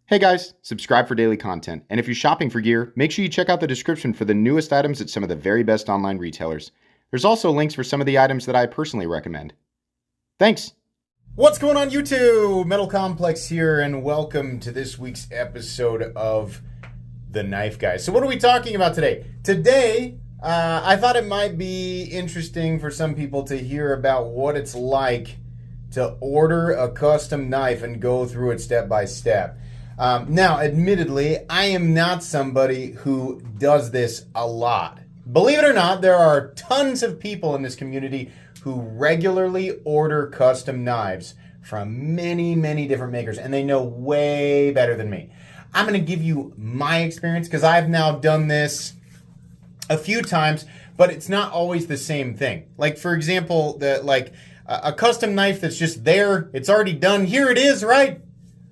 Hey guys, subscribe for daily content. And if you're shopping for gear, make sure you check out the description for the newest items at some of the very best online retailers. There's also links for some of the items that I personally recommend. Thanks! What's going on YouTube? Metal Complex here, and welcome to this week's episode of The Knife Guy. So what are we talking about today? Today, I thought it might be interesting for some people to hear about what it's like to order a custom knife and go through it step by step. Now, admittedly, I am not somebody who does this a lot. Believe it or not, there are tons of people in this community who regularly order custom knives from many, many different makers, and they know way better than me. I'm going to give you my experience because I've now done this a few times, but it's not always the same thing. Like, for example, a custom knife that's just there, it's already done, here it is, right?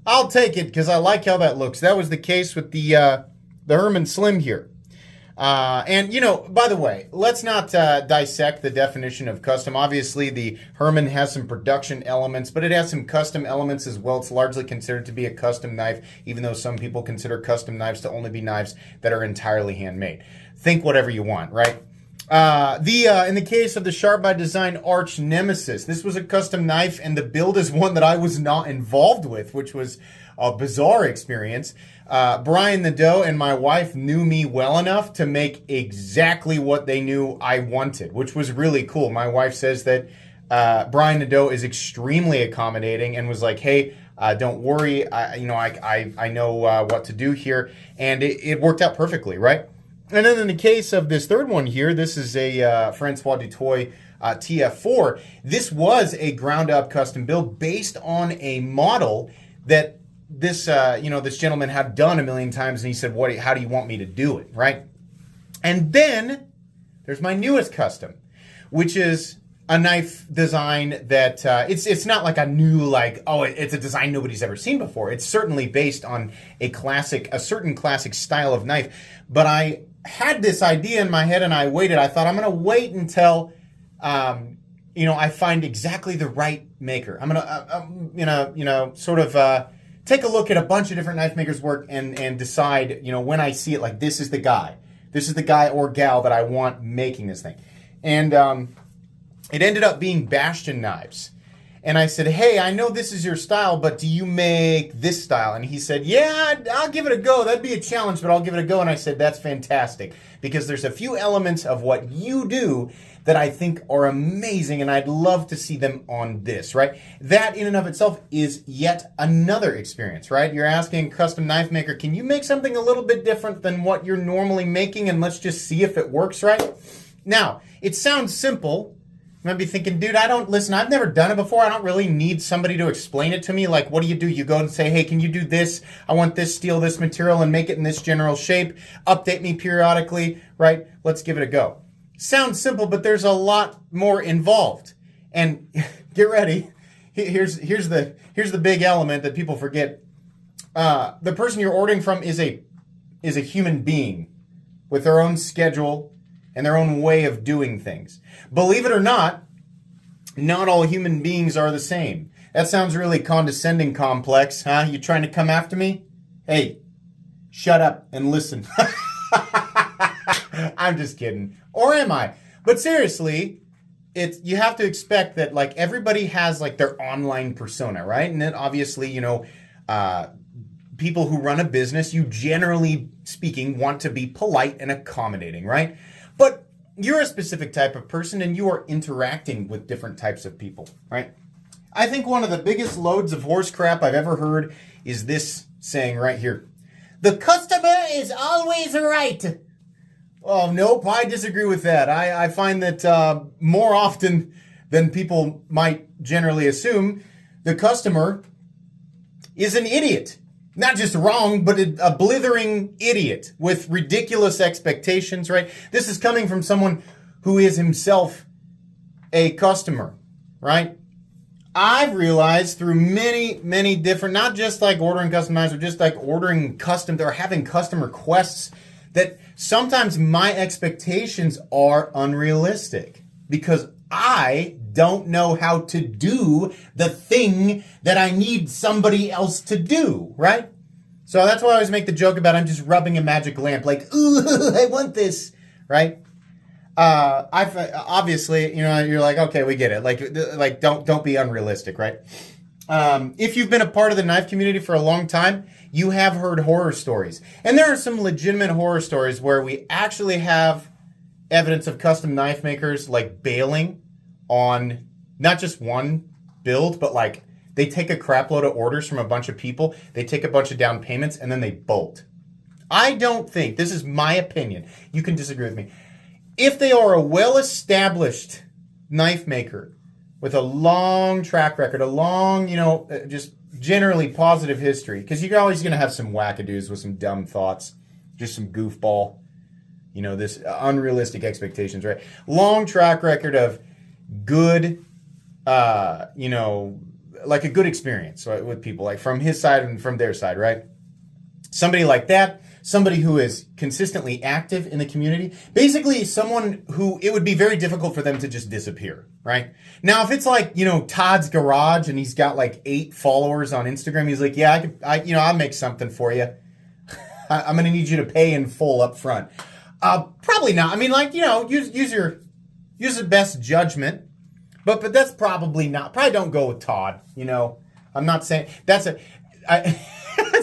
I'll take it because I like how that looks. That was the case with the Herman Slim here. And, you know, by the way, let's not dissect the definition of custom. Obviously, the Herman has some production elements, but it has some custom elements as well. It's largely considered to be a custom knife, even though some people consider custom knives to only be knives that are entirely handmade. Think whatever you want, right? In the case of the Sharp by Design Arch Nemesis, this was a custom knife, and the build is one that I was not involved with, which was a bizarre experience. Brian the Doe and my wife knew me well enough to make exactly what they knew I wanted, which was really cool. My wife says that Brian the Doe is extremely accommodating and was like, hey, don't worry, I know what to do here, and it worked out perfectly, right? And then in the case of this third one here, this is a Francois Dutoy TF4. This was a ground-up custom build based on a model that this gentleman had done a million times, and he said, how do you want me to do it, right? And then there's my newest custom, which is a knife design that it's not like a new, it's a design nobody's ever seen before. It's certainly based on a certain classic style of knife, but I had this idea in my head and I waited. I thought I'm going to wait until, I find exactly the right maker. I'm going to, take a look at a bunch of different knife makers' work and decide, when I see it, like, this is the guy or gal that I want making this thing. And it ended up being Bastion Knives. And I said, hey, I know this is your style, but do you make this style? And he said, yeah, I'll give it a go. That'd be a challenge, but I'll give it a go. And I said, that's fantastic, because there's a few elements of what you do that I think are amazing, and I'd love to see them on this, right? That in and of itself is yet another experience, right? You're asking a custom knife maker, can you make something a little bit different than what you're normally making, and let's just see if it works, right? Now, it sounds simple. You might be thinking, dude, I've never done it before. I don't really need somebody to explain it to me. Like, what do? You go and say, hey, can you do this? I want this steel, this material, and make it in this general shape. Update me periodically, right? Let's give it a go. Sounds simple, but there's a lot more involved. And get ready. Here's the big element that people forget. The person you're ordering from is a human being with their own schedule and their own way of doing things. Believe it or not all human beings are the same. That sounds really condescending, Complex, huh? You trying to come after me? Hey, shut up and listen. I'm just kidding. Or am I? But seriously, you have to expect that, like, everybody has, like, their online persona, right? And then obviously, people who run a business, you generally speaking want to be polite and accommodating, right? But you're a specific type of person and you are interacting with different types of people, right? I think one of the biggest loads of horse crap I've ever heard is this saying right here. The customer is always right. Oh, nope, I disagree with that. I find that more often than people might generally assume, the customer is an idiot. Not just wrong, but a blithering idiot with ridiculous expectations, right? This is coming from someone who is himself a customer, right? I've realized through many, many different, not just like ordering custom knives, but just like ordering custom, or having custom requests, that sometimes my expectations are unrealistic because I don't know how to do the thing that I need somebody else to do, right? So that's why I always make the joke about I'm just rubbing a magic lamp, like, ooh, I want this, right? I've obviously, you're like, okay, we get it. Like don't be unrealistic, right? If you've been a part of the knife community for a long time, you have heard horror stories. And there are some legitimate horror stories where we actually have evidence of custom knife makers like bailing on not just one build, but like they take a crap load of orders from a bunch of people, they take a bunch of down payments, and then they bolt. I don't think, this is my opinion, you can disagree with me, if they are a well-established knife maker with a long track record, a long, just generally positive history, because you're always going to have some wackadoos with some dumb thoughts, just some goofball, this unrealistic expectations, right? Long track record of good, like a good experience, right, with people, like from his side and from their side, right? Somebody like that, somebody who is consistently active in the community, basically someone who it would be very difficult for them to just disappear, right? Now, if it's like, Todd's Garage and he's got like 8 followers on Instagram, he's like, yeah, I'll make something for you. I'm going to need you to pay in full up front. Probably not. I mean, like, use the best judgment. But that's probably not. Probably don't go with Todd. I'm not saying that's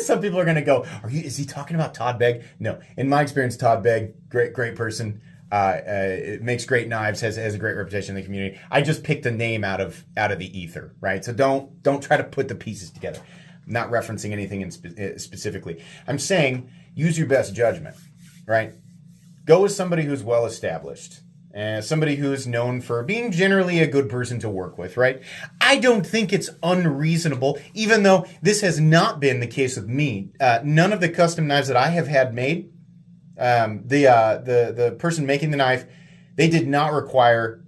some people are going to go, is he talking about Todd Begg? No. In my experience, Todd Begg, great person. It makes great knives, has a great reputation in the community. I just picked a name out of the ether, right? So don't try to put the pieces together. I'm not referencing anything specifically. I'm saying use your best judgment, right? Go with somebody who's well established. Somebody who's known for being generally a good person to work with, right? I don't think it's unreasonable, even though this has not been the case with me. None of the custom knives that I have had made, the person making the knife, they did not require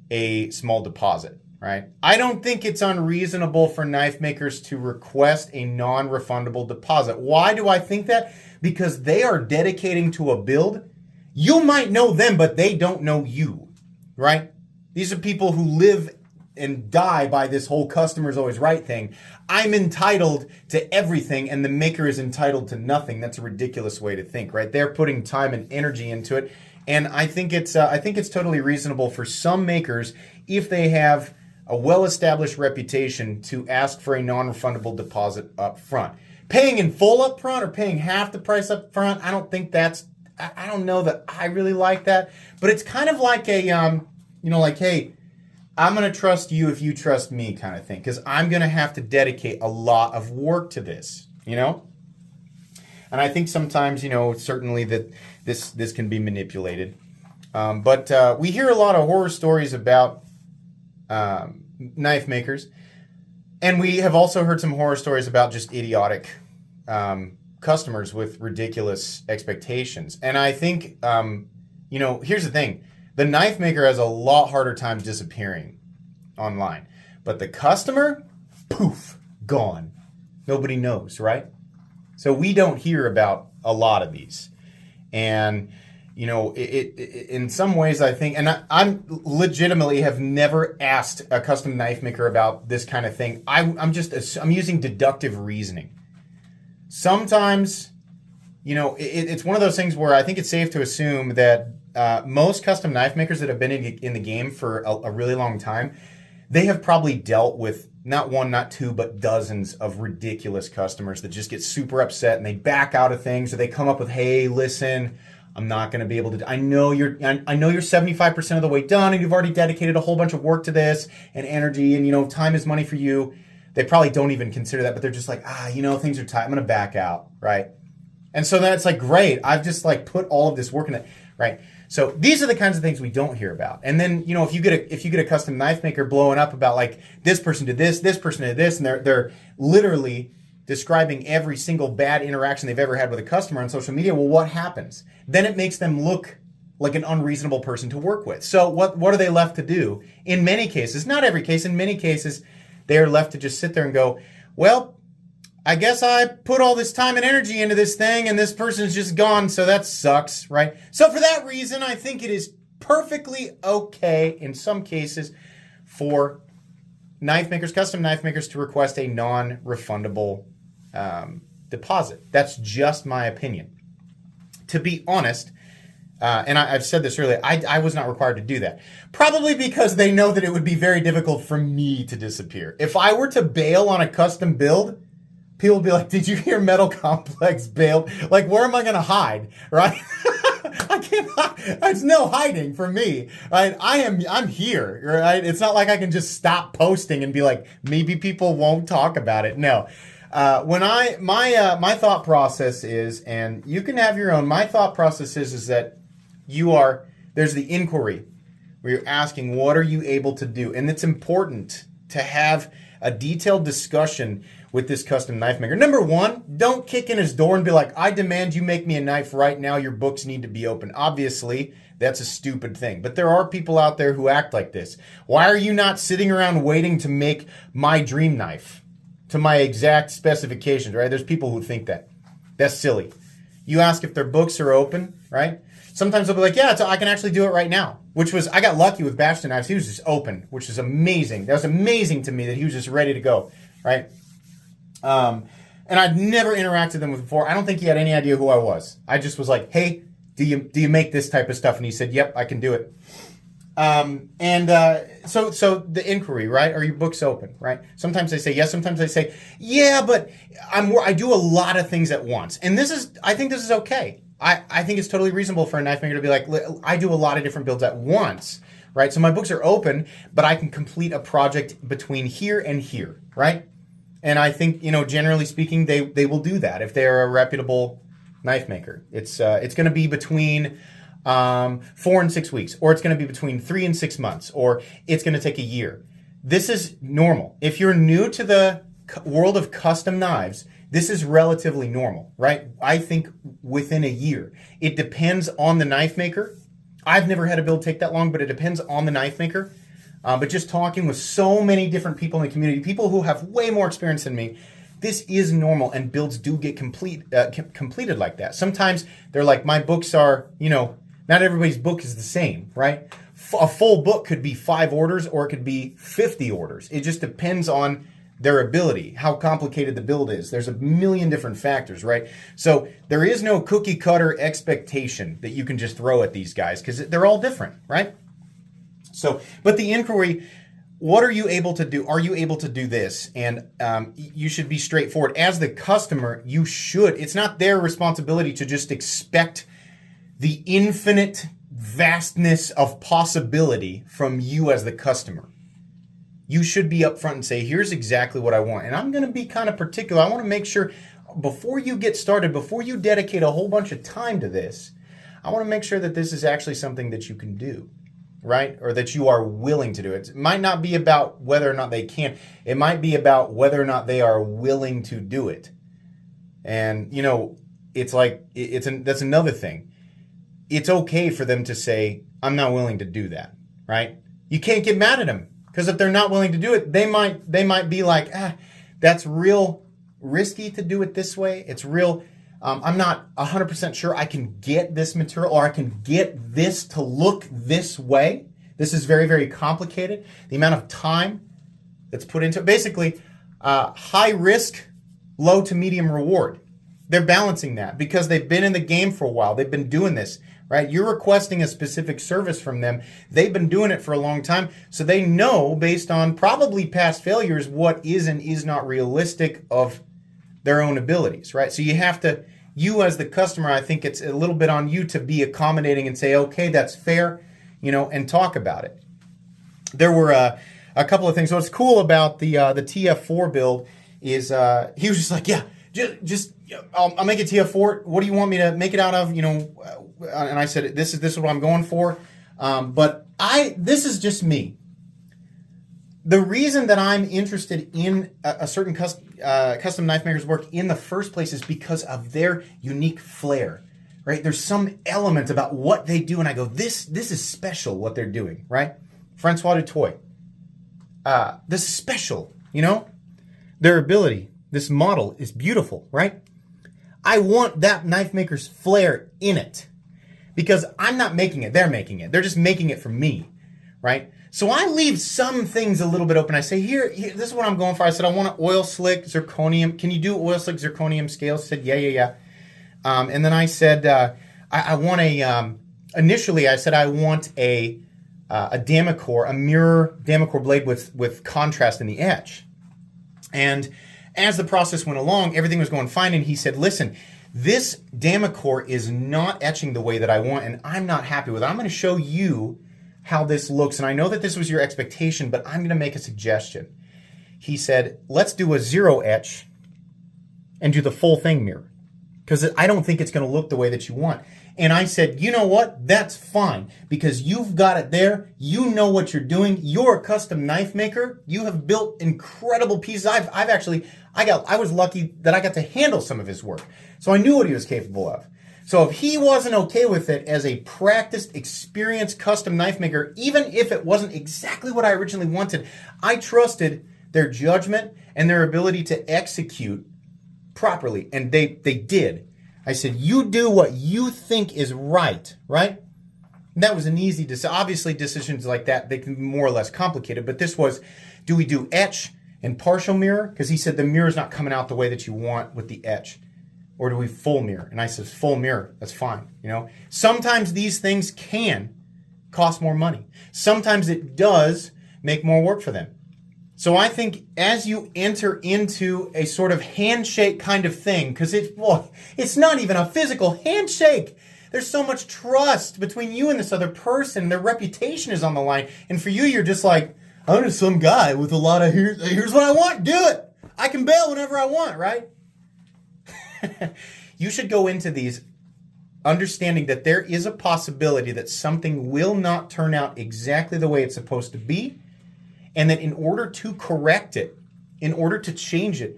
a small deposit, right? I don't think it's unreasonable for knife makers to request a non-refundable deposit. Why do I think that? Because they are dedicating to a build. You might know them, but they don't know you, right? These are people who live and die by this whole customer's always right thing. I'm entitled to everything, and the maker is entitled to nothing. That's a ridiculous way to think, right? They're putting time and energy into it, and I think it's totally reasonable for some makers, if they have a well-established reputation, to ask for a non-refundable deposit up front. Paying in full up front or paying half the price up front, I don't think that's, I don't know that I really like that, but it's kind of like a, like, hey, I'm going to trust you if you trust me kind of thing, because I'm going to have to dedicate a lot of work to this, And I think sometimes, certainly that this can be manipulated. But we hear a lot of horror stories about knife makers, and we have also heard some horror stories about just idiotic customers with ridiculous expectations. And I think, here's the thing. The knife maker has a lot harder time disappearing online. But the customer, poof, gone. Nobody knows, right? So we don't hear about a lot of these. And, it in some ways I think, and I'm legitimately have never asked a custom knife maker about this kind of thing. I'm using deductive reasoning. Sometimes, it's one of those things where I think it's safe to assume that most custom knife makers that have been in the game for a really long time, they have probably dealt with not one, not two, but dozens of ridiculous customers that just get super upset and they back out of things, or they come up with, hey, listen, I'm not going to be able to. I know you're 75% of the way done, and you've already dedicated a whole bunch of work to this and energy, and time is money for you. They probably don't even consider that, but they're just like, things are tight. I'm going to back out, right? And so that's like, great. I've just like put all of this work in it, right? So these are the kinds of things we don't hear about. And then, if you get a custom knife maker blowing up about like this person did this person did this, and they're literally describing every single bad interaction they've ever had with a customer on social media, well, what happens? Then it makes them look like an unreasonable person to work with. So what are they left to do? In many cases, not every case, in many cases, they are left to just sit there and go, well, I guess I put all this time and energy into this thing and this person's just gone, so that sucks, right? So for that reason, I think it is perfectly okay in some cases for knife makers, custom knife makers, to request a non-refundable deposit. That's just my opinion. To be honest, and I've said this earlier, I was not required to do that. Probably because they know that it would be very difficult for me to disappear. If I were to bail on a custom build, people would be like, did you hear Metal Complex bailed? Like, where am I going to hide, right? I can't hide. There's no hiding for me, right? I'm here, right? It's not like I can just stop posting and be like, maybe people won't talk about it. No. My thought process is, and you can have your own, my thought process is that there's the inquiry where you're asking, what are you able to do? And it's important to have a detailed discussion with this custom knife maker. Number one, don't kick in his door and be like, I demand you make me a knife right now. Your books need to be open. Obviously, that's a stupid thing. But there are people out there who act like this. Why are you not sitting around waiting to make my dream knife to my exact specifications, right? There's people who think that. That's silly. You ask if their books are open, right? Sometimes they'll be like, yeah, I can actually do it right now. I got lucky with Bastion Knives. He was just open, which is amazing. That was amazing to me that he was just ready to go, right? And I'd never interacted with him before. I don't think he had any idea who I was. I just was like, hey, do you make this type of stuff? And he said, yep, I can do it. So the inquiry, right? Are your books open, right? Sometimes they say yes. Sometimes they say, yeah, but I do a lot of things at once. And I think this is okay. I think it's totally reasonable for a knife maker to be like, I do a lot of different builds at once, right? So my books are open, but I can complete a project between here and here, right? And I think, generally speaking, they will do that if they're a reputable knife maker. It's going to be between 4 and 6 weeks, or it's going to be between 3 and 6 months, or it's going to take a year. This is normal. If you're new to the world of custom knives, this is relatively normal, right? I think within a year. It depends on the knife maker. I've never had a build take that long, but it depends on the knife maker. But just talking with so many different people in the community, people who have way more experience than me, this is normal, and builds do get completed like that. Sometimes they're like, my books are, not everybody's book is the same, right? A full book could be 5 orders, or it could be 50 orders. It just depends on their ability, how complicated the build is. There's a million different factors, right? So there is no cookie cutter expectation that you can just throw at these guys, because they're all different, right? So, but the inquiry, what are you able to do? Are you able to do this? And you should be straightforward. As the customer, you should. It's not their responsibility to just expect the infinite vastness of possibility from you as the customer. You should be upfront and say, here's exactly what I want. And I'm going to be kind of particular. I want to make sure before you get started, before you dedicate a whole bunch of time to this, I want to make sure that this is actually something that you can do, right? Or that you are willing to do. It might not be about whether or not they can. It might be about whether or not they are willing to do it. And, it's like, that's another thing. It's okay for them to say, I'm not willing to do that, right? You can't get mad at them, because if they're not willing to do it, they might be like, that's real risky to do it this way. It's real, I'm not 100% sure I can get this material, or I can get this to look this way. This is very, very complicated. The amount of time that's put into it. Basically, high risk, low to medium reward. They're balancing that because they've been in the game for a while. They've been doing this, right? You're requesting a specific service from them. They've been doing it for a long time. So they know, based on probably past failures, what is and is not realistic of their own abilities, right? So you as the customer, I think it's a little bit on you to be accommodating and say, okay, that's fair, and talk about it. There were a couple of things. So what's cool about the TF4 build is he was just like, yeah, just I'll make a TF4. What do you want me to make it out of? And I said, this is what I'm going for. But this is just me. The reason that I'm interested in a certain custom knife maker's work in the first place is because of their unique flair, right? There's some element about what they do, and I go, this is special, what they're doing, right? Francois Dutoy. This is special, Their ability, this model is beautiful, right? I want that knife maker's flair in it because I'm not making it. They're making it. They're just making it for me, right? So I leave some things a little bit open. I say, here, this is what I'm going for. I said, I want an oil slick zirconium. Can you do oil slick zirconium scales? He said, yeah. And then I said, I want initially I said, I want a Damacor, a mirror Damacor blade with contrast in the edge. And as the process went along, everything was going fine. And he said, listen, this Damacor is not etching the way that I want, and I'm not happy with it. I'm going to show you how this looks. And I know that this was your expectation, but I'm going to make a suggestion. He said, let's do a zero etch and do the full thing mirror, because I don't think it's going to look the way that you want. And I said, you know what? That's fine, because you've got it there. You know what you're doing. You're a custom knife maker. You have built incredible pieces. I was lucky that I got to handle some of his work. So I knew what he was capable of. So if he wasn't okay with it as a practiced, experienced custom knife maker, even if it wasn't exactly what I originally wanted, I trusted their judgment and their ability to execute properly. And they did. I said, you do what you think is right? And that was an easy decision. Obviously, decisions like that, they can be more or less complicated. But this was, do we do etch and partial mirror? Because he said the mirror's not coming out the way that you want with the etch. Or do we full mirror? And I said, full mirror, that's fine. Sometimes these things can cost more money. Sometimes it does make more work for them. So I think as you enter into a sort of handshake kind of thing, because it's not even a physical handshake. There's so much trust between you and this other person. Their reputation is on the line. And for you, you're just like, I'm just some guy with a lot of, here's what I want, do it. I can bail whenever I want, right? You should go into these understanding that there is a possibility that something will not turn out exactly the way it's supposed to be, and that in order to correct it, in order to change it,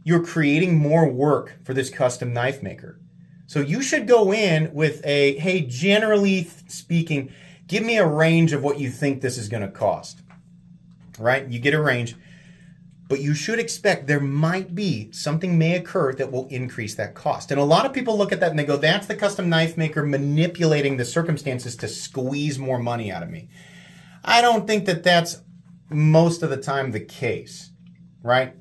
you're creating more work for this custom knife maker. So you should go in with hey, generally speaking, give me a range of what you think this is going to cost, right? You get a range. But you should expect there might be something may occur that will increase that cost. And a lot of people look at that and they go, that's the custom knife maker manipulating the circumstances to squeeze more money out of me. I don't think that that's most of the time the case, right?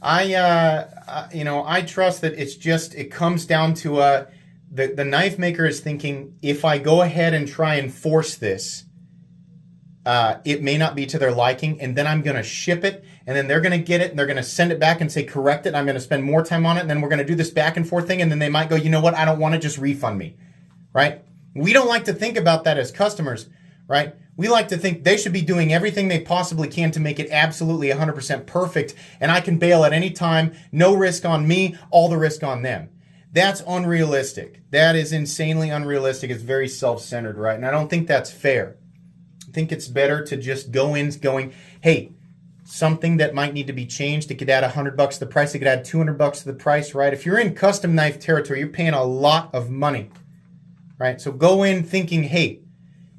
I trust that it comes down to the knife maker is thinking, if I go ahead and try and force this, it may not be to their liking, and then I'm going to ship it, and then they're going to get it, and they're going to send it back and say, correct it, and I'm going to spend more time on it, and then we're going to do this back and forth thing, and then they might go, you know what, I don't want to, just refund me, right? We don't like to think about that as customers, right? We like to think they should be doing everything they possibly can to make it absolutely 100% perfect, and I can bail at any time, no risk on me, all the risk on them. That's unrealistic. That is insanely unrealistic. It's very self-centered, right? And I don't think that's fair. I think it's better to just go in going, hey, something that might need to be changed, it could add $100 to the price, it could add $200 to the price, right? If you're in custom knife territory, you're paying a lot of money, right? So go in thinking, hey,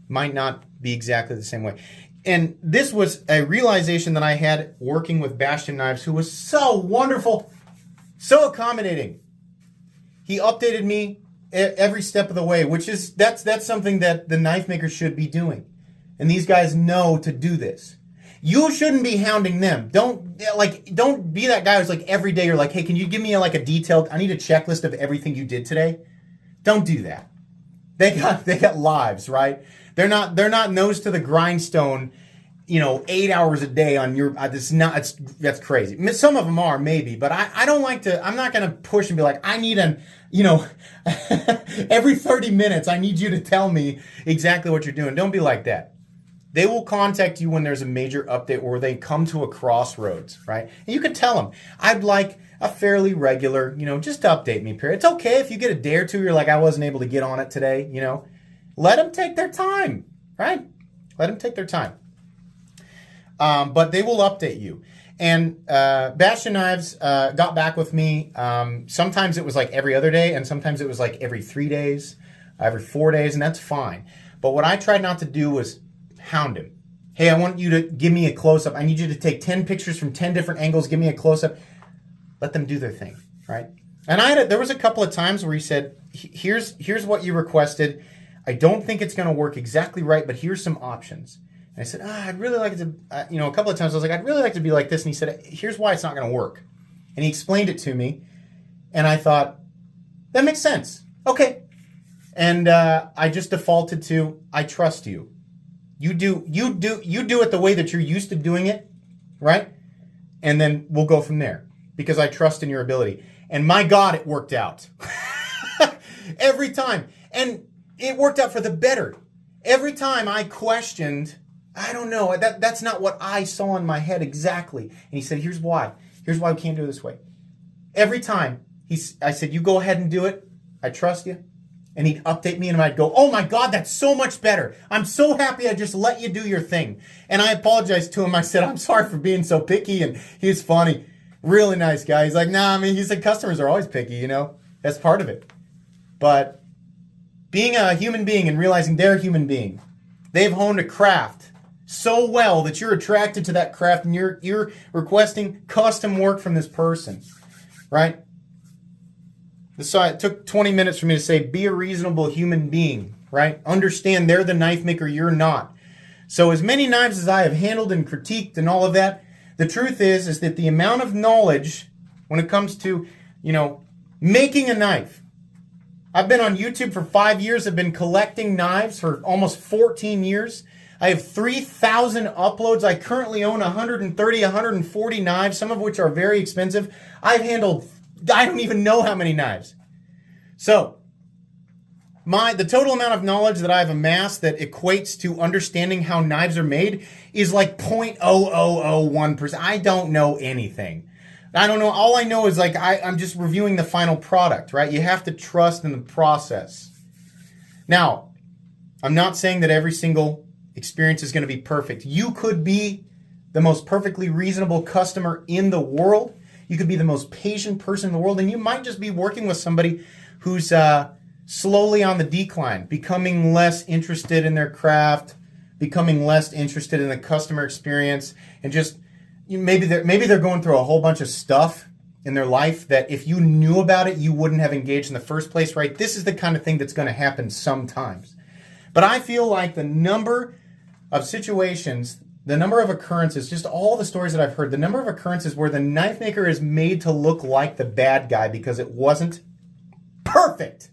might not be exactly the same way. And this was a realization that I had working with Bastion Knives, who was so wonderful, so accommodating. He updated me every step of the way, which is, that's something that the knife maker should be doing. And these guys know to do this. You shouldn't be hounding them. Don't be that guy who's like every day you're like, hey, can you give me a detailed, I need a checklist of everything you did today? Don't do that. They got lives, right? They're not nose to the grindstone, 8 hours a day on your, that's crazy. Some of them are maybe, but I don't like to, I'm not going to push and be like, I need every 30 minutes, I need you to tell me exactly what you're doing. Don't be like that. They will contact you when there's a major update or they come to a crossroads, right? And you can tell them, I'd like a fairly regular, just update me, period. It's okay if you get a day or two, you're like, I wasn't able to get on it today, Let them take their time, right? Let them take their time. But they will update you. And Bastion Knives got back with me. Sometimes it was like every other day, and sometimes it was like every 3 days, every 4 days, and that's fine. But what I tried not to do was hound him. Hey, I want you to give me a close-up. I need you to take 10 pictures from 10 different angles. Give me a close-up. Let them do their thing, right? And there was a couple of times where he said, here's what you requested. I don't think it's going to work exactly right, but here's some options. I said, I'd really like it to, a couple of times I was like, I'd really like to be like this. And he said, here's why it's not going to work. And he explained it to me. And I thought, that makes sense. Okay. And I just defaulted to, I trust you. You do it the way that you're used to doing it, right? And then we'll go from there because I trust in your ability. And my God, it worked out. Every time. And it worked out for the better. Every time I questioned, I don't know, that's not what I saw in my head exactly. And he said, here's why. Here's why we can't do it this way. Every time I said, you go ahead and do it. I trust you. And he'd update me and I'd go, oh my God, that's so much better. I'm so happy I just let you do your thing. And I apologized to him. I said, I'm sorry for being so picky. And he was funny. Really nice guy. He's like, nah, he said customers are always picky, That's part of it. But being a human being and realizing they're a human being, they've honed a craft so well that you're attracted to that craft and you're requesting custom work from this person, right? So it took 20 minutes for me to say, be a reasonable human being, right? Understand they're the knife maker, you're not. So as many knives as I have handled and critiqued and all of that, the truth is that the amount of knowledge when it comes to, making a knife. I've been on YouTube for 5 years. I've been collecting knives for almost 14 years. I have 3,000 uploads. I currently own 130, 140 knives, some of which are very expensive. I've handled, I don't even know how many knives. So, the total amount of knowledge that I've amassed that equates to understanding how knives are made is like 0.0001%. I don't know anything. I don't know. All I know is I'm just reviewing the final product, right? You have to trust in the process. Now, I'm not saying that every single experience is going to be perfect. You could be the most perfectly reasonable customer in the world. You could be the most patient person in the world, and you might just be working with somebody who's slowly on the decline, becoming less interested in their craft, becoming less interested in the customer experience, and just maybe they're going through a whole bunch of stuff in their life that if you knew about it, you wouldn't have engaged in the first place, right? This is the kind of thing that's going to happen sometimes. But I feel like the number of situations, the number of occurrences, just all the stories that I've heard, the number of occurrences where the knife maker is made to look like the bad guy because it wasn't perfect.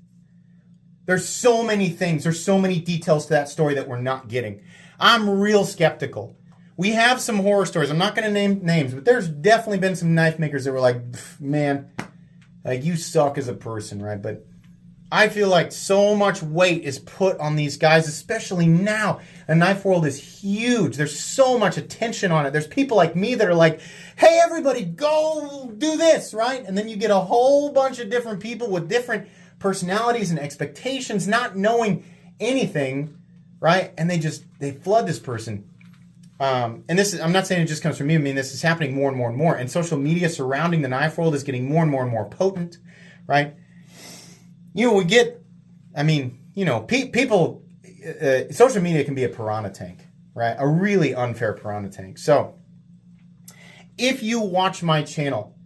There's so many things, there's so many details to that story that we're not getting. I'm real skeptical. We have some horror stories. I'm not going to name names, but there's definitely been some knife makers that were like, man, you suck as a person, right? But I feel like so much weight is put on these guys, especially now. The knife world is huge. There's so much attention on it. There's people like me that are like, hey, everybody, go do this, right? And then you get a whole bunch of different people with different personalities and expectations, not knowing anything, right? And they flood this person. And I'm not saying it just comes from me. This is happening more and more and more. And social media surrounding the knife world is getting more and more and more potent, right? People, social media can be a piranha tank, right? A really unfair piranha tank. So if you watch my channel,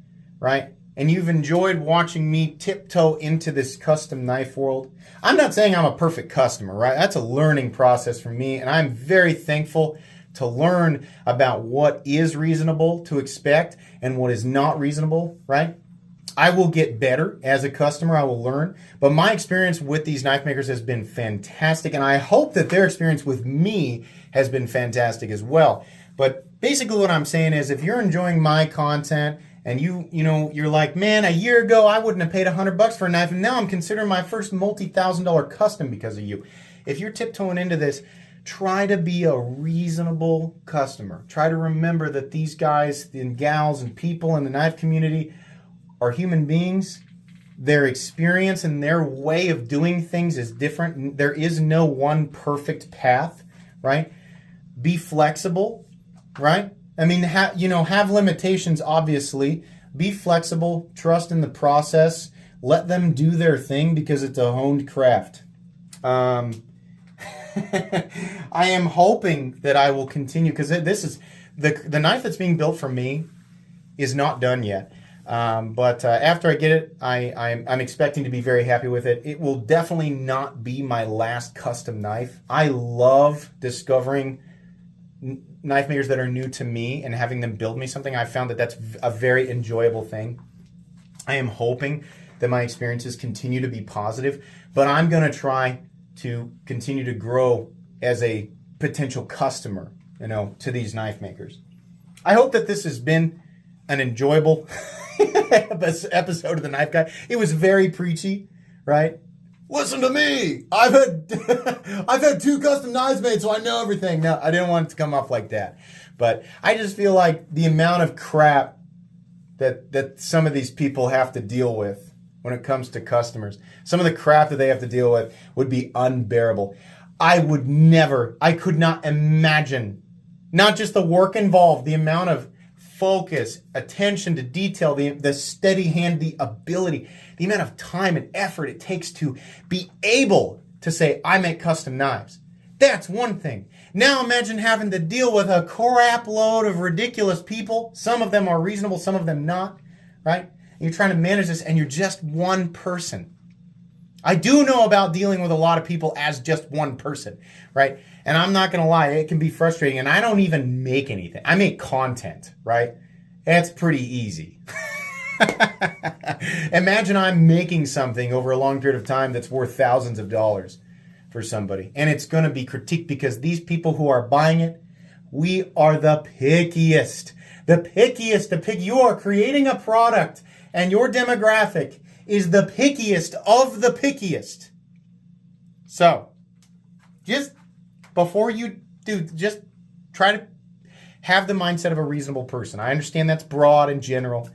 right, and you've enjoyed watching me tiptoe into this custom knife world, I'm not saying I'm a perfect customer, right? That's a learning process for me, and I'm very thankful to learn about what is reasonable to expect and what is not reasonable, right? I will get better as a customer. I will learn. But my experience with these knife makers has been fantastic, and I hope that their experience with me has been fantastic as well. But basically what I'm saying is if you're enjoying my content and you're like, man, a year ago I wouldn't have paid $100 for a knife, and now I'm considering my first multi-$1,000 custom because of you. If you're tiptoeing into this, try to be a reasonable customer. Try to remember that these guys and gals and people in the knife community are human beings. Their experience and their way of doing things is different. There is no one perfect path, right? Be flexible, right? Have limitations, obviously. Be flexible. Trust in the process. Let them do their thing because it's a honed craft. I am hoping that I will continue because this is the knife that's being built for me is not done yet. But after I get it, I'm expecting to be very happy with it. It will definitely not be my last custom knife. I love discovering knife makers that are new to me and having them build me something, I found that that's a very enjoyable thing. I am hoping that my experiences continue to be positive, but I'm going to try to continue to grow as a potential customer, to these knife makers. I hope that this has been an enjoyable episode of The Knife Guy. It was very preachy, right? Listen to me. I've had 2 custom knives made, so I know everything. No, I didn't want it to come off like that. But I just feel like the amount of crap that some of these people have to deal with when it comes to customers, some of the crap that they have to deal with would be unbearable. I could not imagine, not just the work involved, the amount of focus, attention to detail, the steady hand, the ability, the amount of time and effort it takes to be able to say, I make custom knives. That's one thing. Now imagine having to deal with a crap load of ridiculous people. Some of them are reasonable, some of them not, right? You're trying to manage this and you're just one person. I do know about dealing with a lot of people as just one person, right? And I'm not going to lie, it can be frustrating. And I don't even make anything. I make content, right? That's pretty easy. Imagine I'm making something over a long period of time that's worth thousands of dollars for somebody. And it's going to be critiqued because these people who are buying it, we are the pickiest. The pickiest. You are creating a product and your demographic is the pickiest of the pickiest. So, just before you do, just try to have the mindset of a reasonable person. I understand that's broad and general.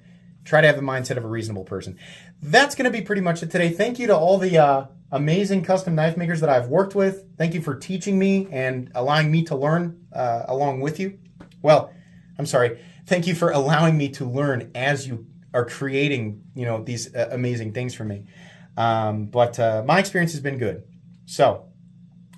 Try to have the mindset of a reasonable person. That's going to be pretty much it today. Thank you to all the amazing custom knife makers that I've worked with. Thank you for teaching me and allowing me to learn along with you. Well, I'm sorry. Thank you for allowing me to learn as you are creating, these amazing things for me. But my experience has been good. So,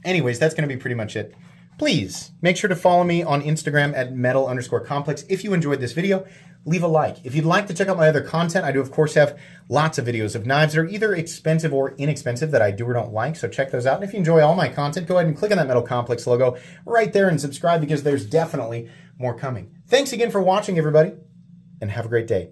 anyways, that's going to be pretty much it. Please make sure to follow me on Instagram at metal_complex. If you enjoyed this video, leave a like. If you'd like to check out my other content, I do, of course, have lots of videos of knives that are either expensive or inexpensive that I do or don't like. So check those out. And if you enjoy all my content, go ahead and click on that Metal Complex logo right there and subscribe because there's definitely more coming. Thanks again for watching, everybody, and have a great day.